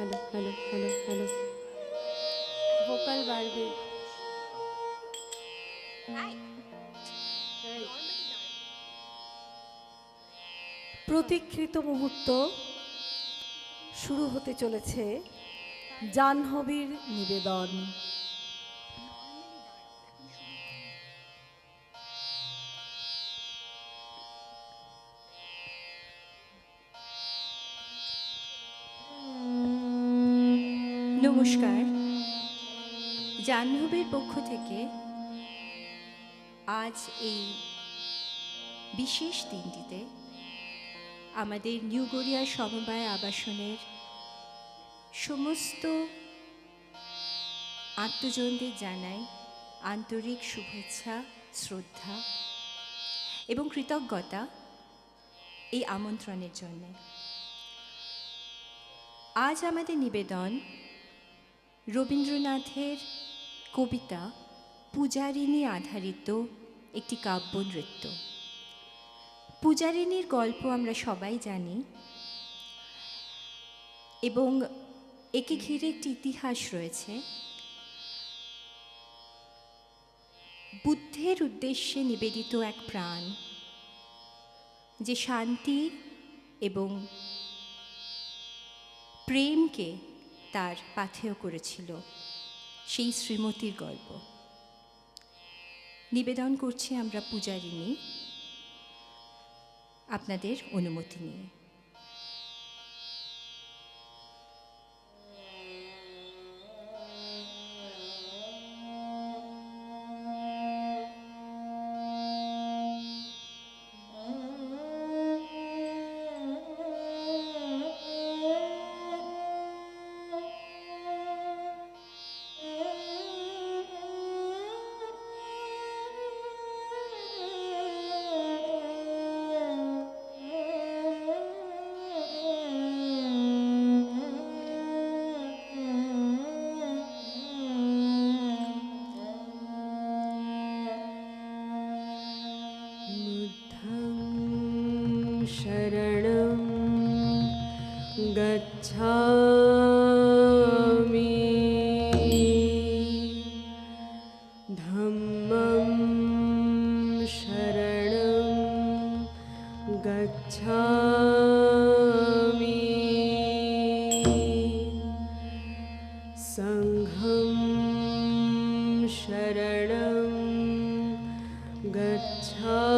Hello hello hello hello, vocal বাড়বে। প্রতীক্ষিত মুহূর্ত শুরু হতে চলেছে জাহ্নবীর নিবেদন। নমস্কার। জাহ্নবীর পক্ষ থেকে আজ এই বিশেষ দিনটিতে আমাদের নিউ গড়িয়া সমবায় আবাসনের সমস্ত আত্মজনদের জানাই আন্তরিক শুভেচ্ছা, শ্রদ্ধা এবং কৃতজ্ঞতা এই আমন্ত্রণের জন্য। আজ আমাদের নিবেদন রবীন্দ্রনাথের কবিতা পূজারিণী আধারিত একটি কাব্য নৃত্য। পূজারিণীর গল্প আমরা সবাই জানি এবং একে ঘিরে একটি ইতিহাস রয়েছে। বুদ্ধের উদ্দেশ্যে নিবেদিত এক প্রাণ, যে শান্তি এবং প্রেমকে তার পাথেয় করেছিল, সেই শ্রীমতীর গল্প নিবেদন করছি আমরা পূজারিণী, আপনাদের অনুমতি নিয়ে। शरणं गच्छामि, धम्मं शरणं गच्छामि, संघं शरणं गच्छामि।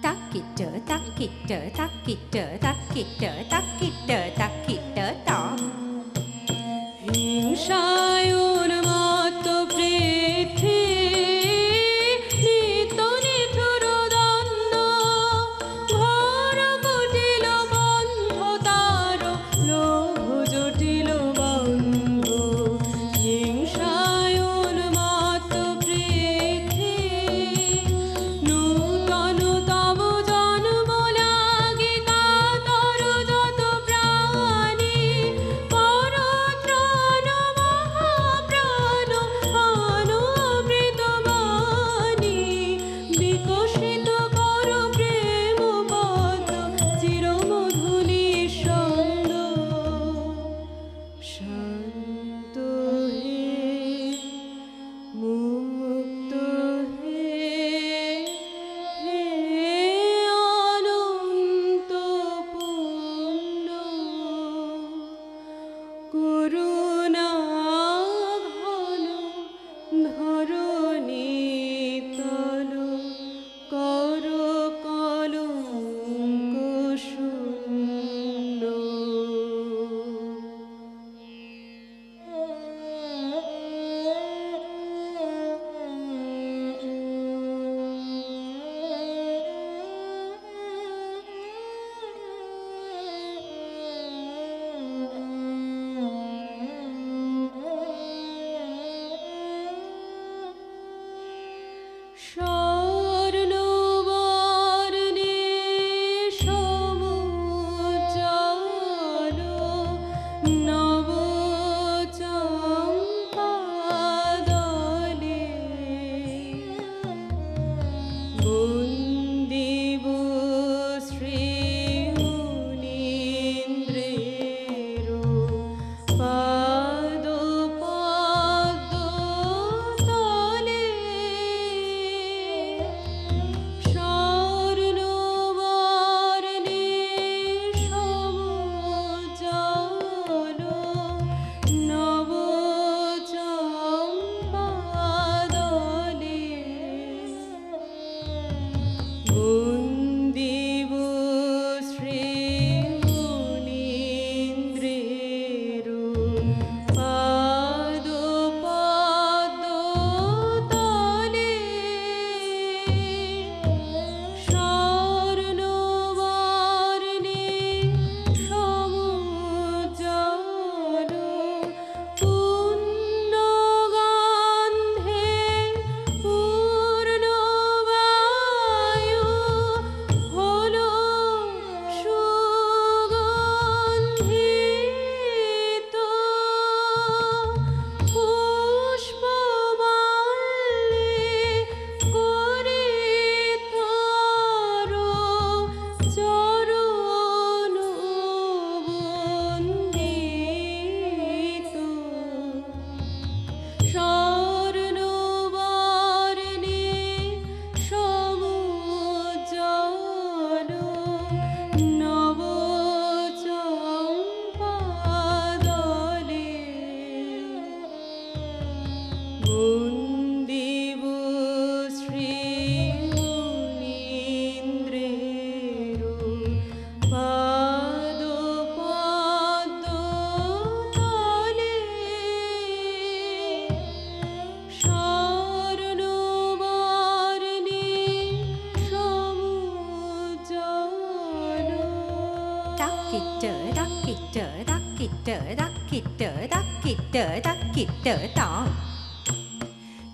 Takkitta, takkitta, takkitta, takkitta, takkitta, takkitta, tak. হিংসায় উন্মত্ত পৃথ্বী, নিত্য নিঠুর দ্বন্দ্ব, ঘোর কুটিল বন্ধ তার, লোভ জটিল বন্ধ। হিংসায় উন্মত্ত পৃথ্বী, নূতন তব জন্ম লাগি কাতর যত প্রাণী, পরত্রাণ মহাপ্রাণ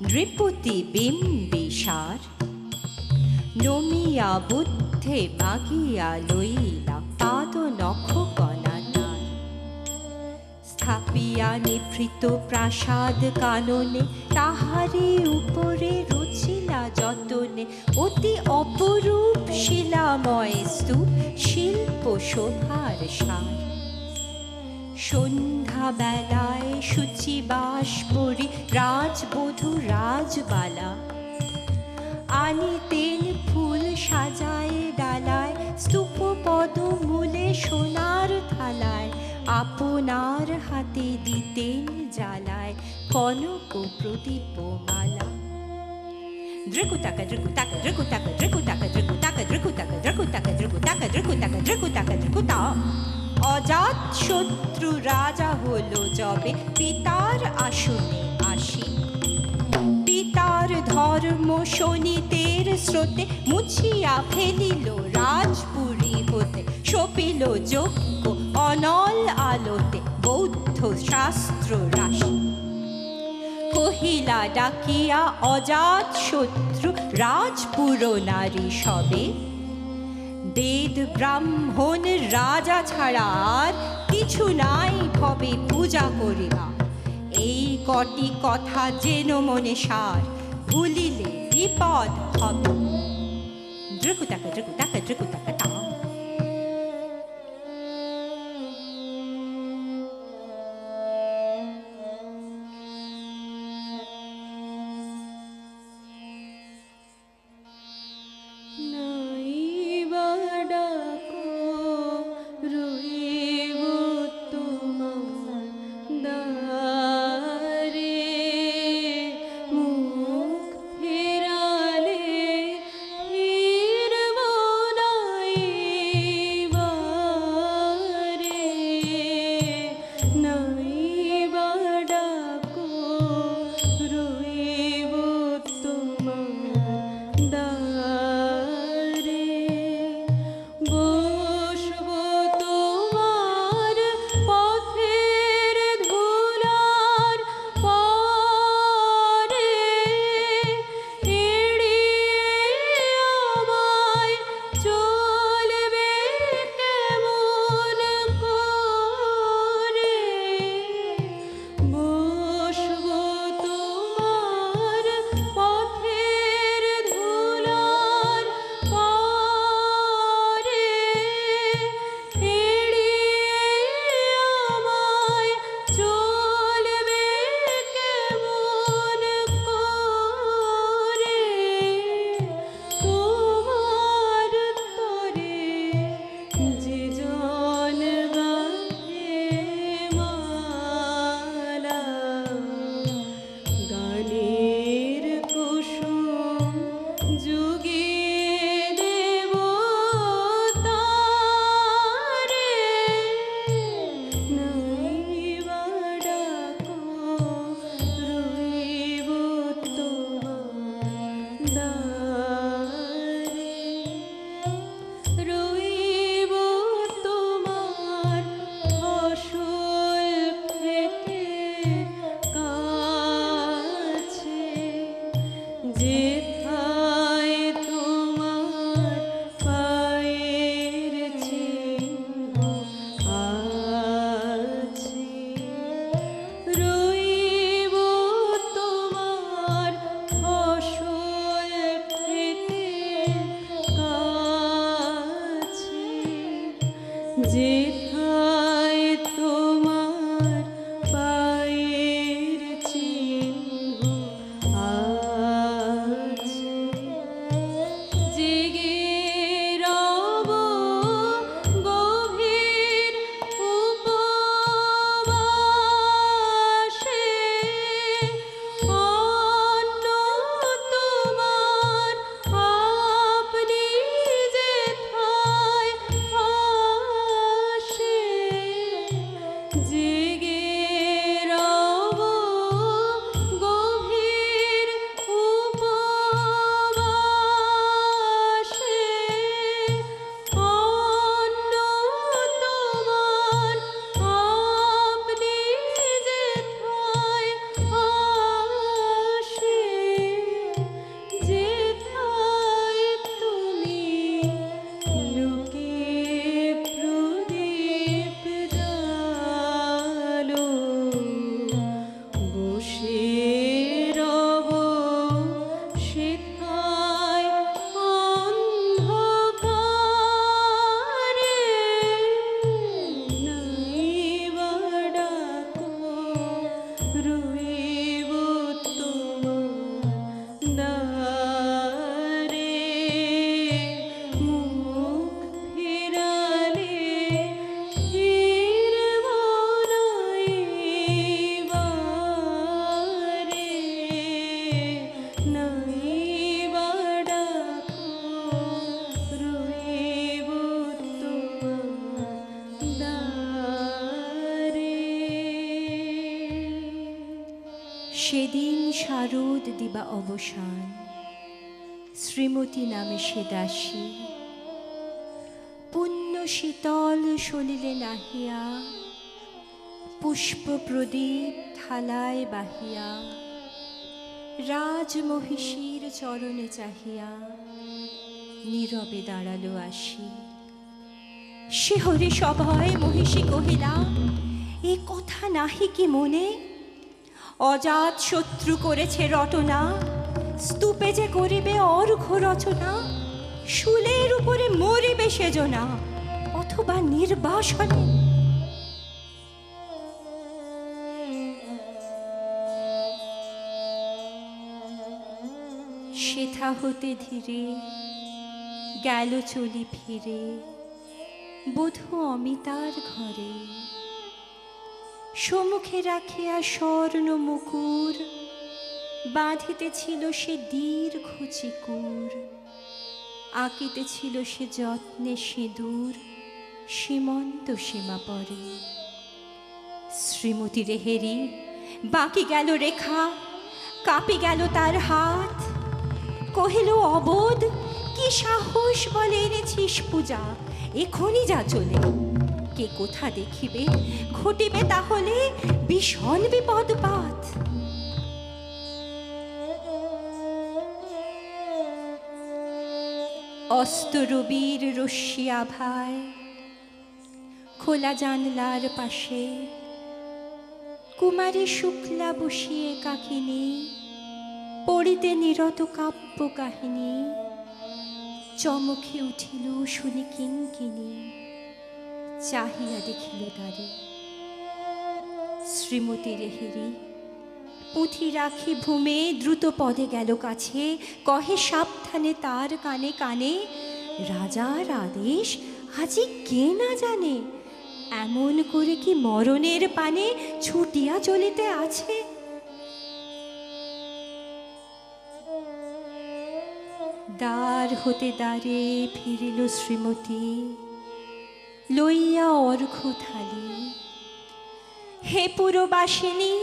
নৃপতি বিম্বিসার নমিয়া বুদ্ধে মাগিয়া লইলা পাদ নখ কণাটার স্থাপিয়া নিভৃত প্রাসাদ কাননে তাহারি উপরে রচিলা যতনে অতি অপরূপ শিলাময় স্তূপ শিল্প শোভার সার সন্ধ্যা বেলায় শুচিবাস পরি রাজবধূ রাজবালা আনিতেন ফুল সাজায় ডালায় স্তূপ পদ মূলে সোনার থালায় আপনার হাতে দিতেন জ্বালায় কনক প্রদীপ মালা দ্রকুতাকা দ্রকুতাকা দ্রকুতাকা দ্রকুতাকা দ্রকুতাকা দ্রকুতাকা দ্রকুতাকা দ্রকুতাকা দ্রকুতাকা দ্রকুতাকা দ্রকুতা অজাত শত্রু রাজা হলো যবে পিতার আসনে আসি পিতার ধর্ম শোনিতের স্রোতে মুছিয়া ফেলিল রাজপুরী হতে সপিল যজ্ঞ অনল আলোতে বৌদ্ধ শাস্ত্র রাশি কহিলা ডাকিয়া অজাত শত্রু রাজপুর নারী সবে বেদ ব্রাহ্মণ রাজা ছাড়া আর কিছু নাই ভবে পূজা করিবা এই কটি কথা যেন মনে সার ভুলিলে বিপদ হবে দ্রকুতাকা দ্রকুতাকা দ্রকুতাকা তা যেথায় তোমার পায়ের চিহ্ন আছে, জেগে রব গভীর উপবাসে, অন্য তোমার আপনি যেথায় আসে। সেদিন শারদ দিবা অবসান, শ্রীমতী নামে সে দাসী, পুণ্য শীতল সলিলে নাহিয়া, পুষ্প প্রদীপ থালায় বাহিয়া, রাজমহিষীর চরণে চাহিয়া নীরবে দাঁড়ালো আসি। শিহরি সভয় মহিষী কহিলা, এ কথা নাহি কি মনে? অজাত শত্রু করেছে রটনা, স্তূপে যে করিবে অর্ঘ্য রচনা, শুলের উপরে মরিবে সেজনা, অথবা নির্বাসনে। সেথা হতে ধীরে গেল চলি ফিরে বধূ অমিতার ঘরে। সম্মুখে রাখিয়া স্বর্ণ মুকুর, বাঁধিতেছিল সে দীর্ঘ চিকুর, আঁকিতেছিল সে যত্নে সিঁদুর, সীমন্ত সীমা পরে। শ্রীমতী রেহেরি বাকি গেল রেখা, কাঁপি গেল তার হাত, কহিল অবোধ কি সাহস বলে এনেছিস পূজা, এখনই যা চলে। কে কোথা দেখিবে, ঘটিবে তাহলে ভীষণ বিপদপাত। অস্ত রবির রশ্মি আভায় খোলা জানলার পাশে কুমারী শুক্লা বসিয়ে কাকিনী পড়িতে নিরত কাব্য কাহিনী। চমকে উঠিল শুনি কিঙ্কিনী, চাহিয়া দেখিল তারে। শ্রীমতী রেহেরি পুঁথি রাখি ভূমে দ্রুত পদে গেল কাছে, কহে সাবধানে তার কানে কানে, রাজার আদেশ আজি কে না জানে, এমন করে কি মরণের পানে ছুটিয়া চলিতে আছে। দ্বার হতে দ্বারে ফিরিল শ্রীমতী, লইয়া অর্ঘ্য থালি। হে পুরবাসিনী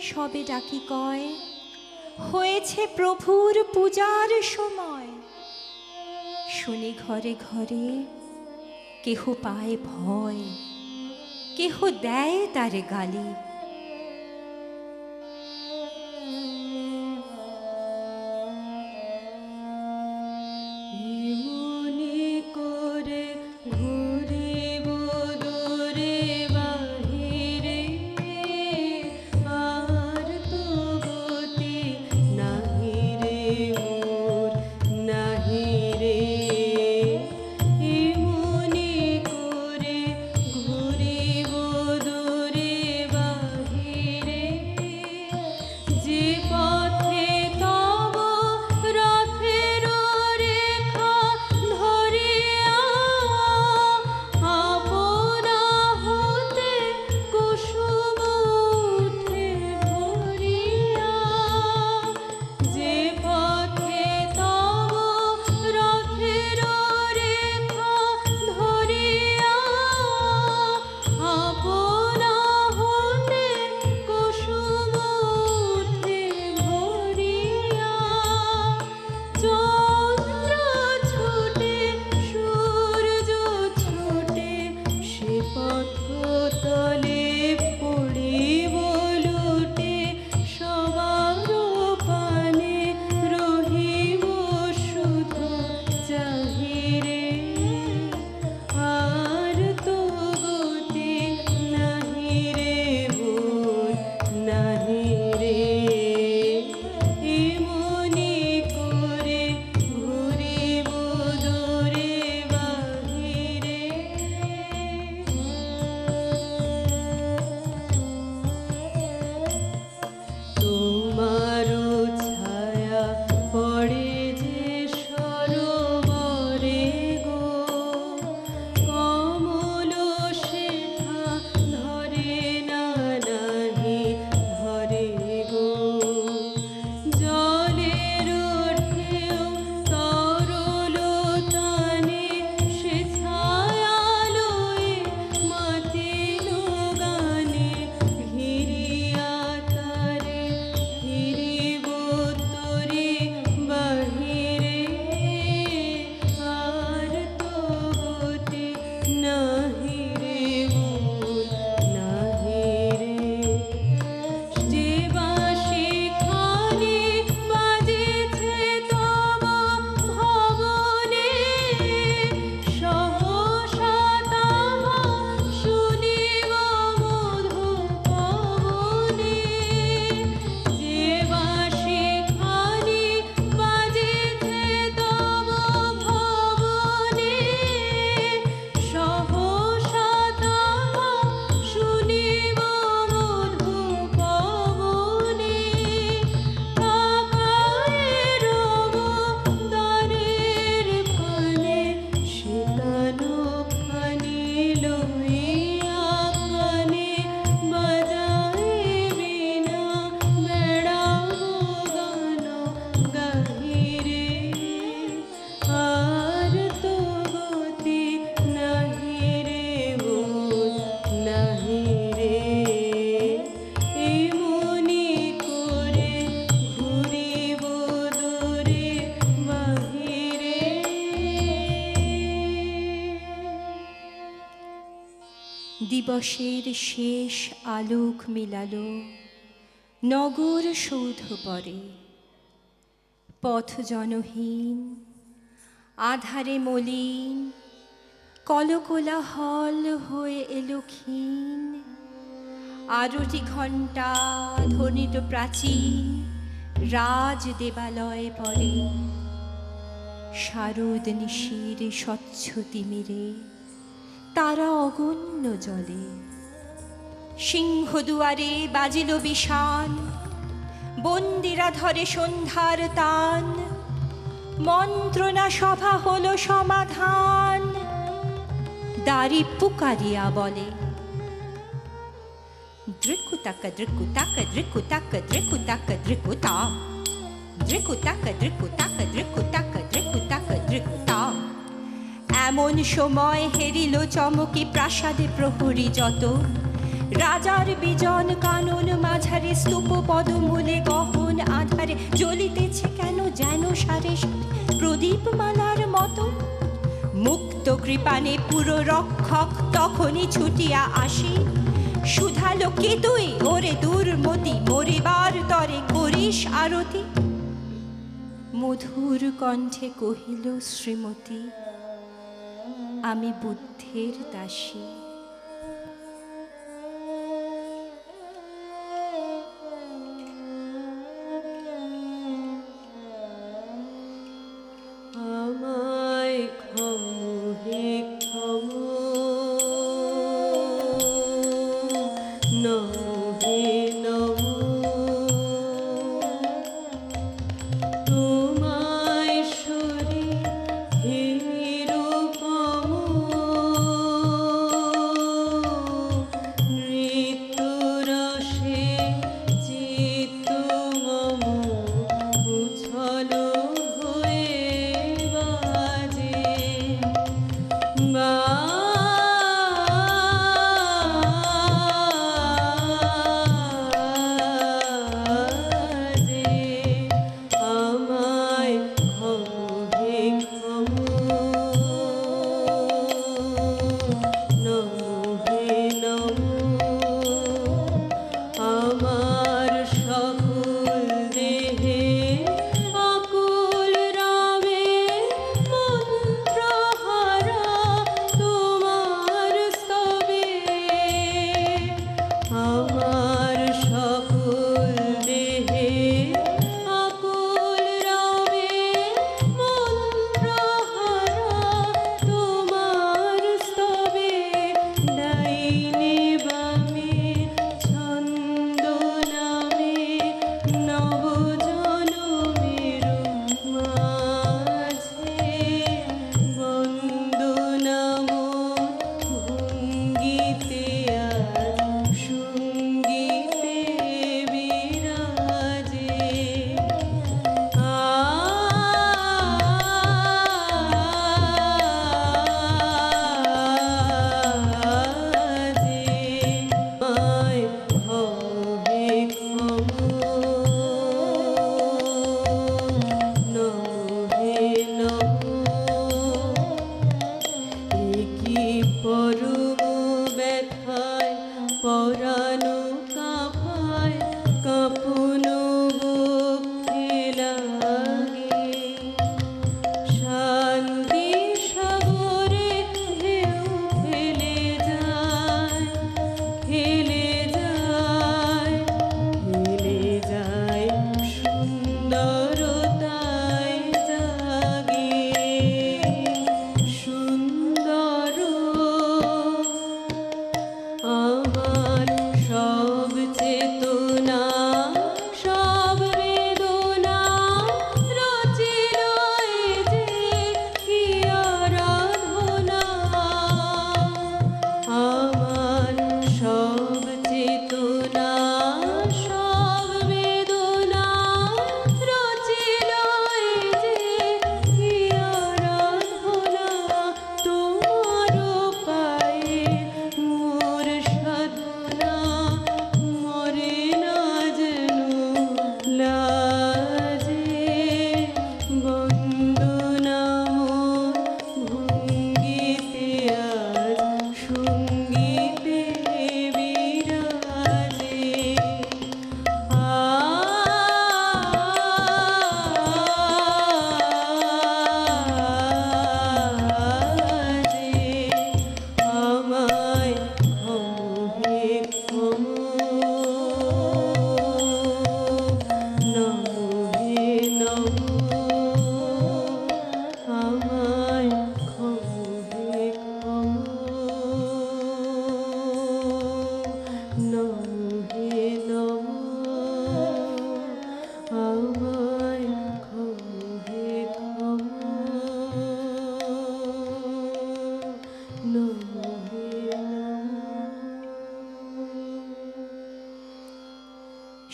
সবে ডাকি কয়, হয়েছে প্রভুর পূজার সময়। শুনি ঘরে ঘরে কেহ পায় ভয়, কেহ দেয় তারে গালি। দিবসের শেষ আলোক মিলালো নগর সৌধ পরে, পথ জনহীন, আধারে মলিন, কলকোলাহল হয়ে এলো ক্ষীণ। আরতি ঘণ্টা ধ্বনিত প্রাচীন রাজ দেবালয়ে পরে, শারদ নিশির স্বচ্ছ তিমিরে তারা অগণ্য জলে। সিংহদুয়ারে বাজিল বিষান, বন্দিরা ধরে সন্ধ্যার তান, মন্ত্রণা সভা হলো সমাধান। দাড়ি পুকারিয়া বলে, দৃকুতাকা দৃকুতাকা দৃকুতাকা দৃকুতাকা দৃকুতা, দৃকুতাকা দৃকুতাকা দৃকুতাকা দৃকুতাকা দৃকুতা। এমন সময় হেরিল চমকি প্রাসাদে প্রহরী যত, রাজার বিজন কানন মাঝারে স্তূপ পদমূলে গহন আধারে জ্বলিতেছে কেন যেন সারে প্রদীপ মালার মতো। মুক্ত কৃপানে পুরো রক্ষক তখনই ছুটিয়া আসি, শুধালো কে তুই ওরে দুর্মতি, মরিবার তরে করিস আরতি। মধুর কণ্ঠে কহিল শ্রীমতী, আমি বুদ্ধের দাসী। আমায় ক্ষম হে ক্ষম, নমো হে নমো। তোমায় সরি হে রূপম, নৃত্যরসে চিত্ত মম উছল হয়ে বাজে। বাজে আমায় ক্ষম হে ক্ষম, নমো হে নমো। আমার সকল দেহে আকুল রামে মন্ত্রহারা,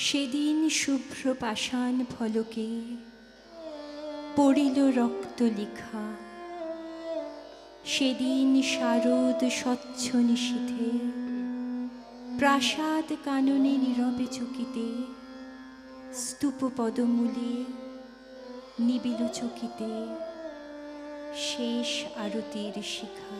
সেদিন শুভ্র পাষাণ ফলকে পড়িল রক্ত লিখা, সেদিন শারদ স্বচ্ছ নিশীথে প্রাসাদ কাননে নীরবে চকিতে, স্তূপ পদমূলে নিবিল চকিতে শেষ আরতির শিখা।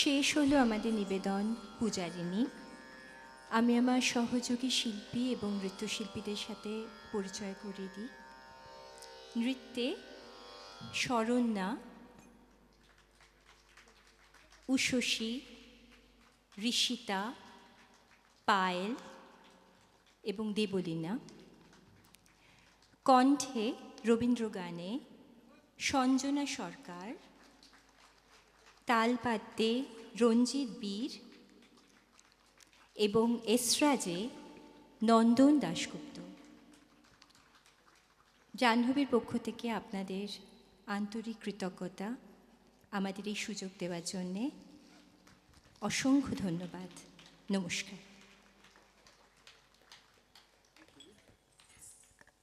শেষ হলো আমাদের নিবেদন পূজারিণী। আমি আমার সহযোগী শিল্পী এবং নৃত্যশিল্পীদের সাথে পরিচয় করিয়ে দিই। নৃত্যে শরণ্যা, উষসী, ঋষিতা, পায়েল এবং দেবলীনা। কণ্ঠে রবীন্দ্রগানে সঞ্জনা সরকার, তালপাত্রে রঞ্জিত বীর এবং এসরাজে নন্দন দাশগুপ্ত। জাহ্নবীর পক্ষ থেকে আপনাদের আন্তরিক কৃতজ্ঞতা আমাদের এই সুযোগ দেওয়ার জন্যে। অসংখ্য ধন্যবাদ। নমস্কার।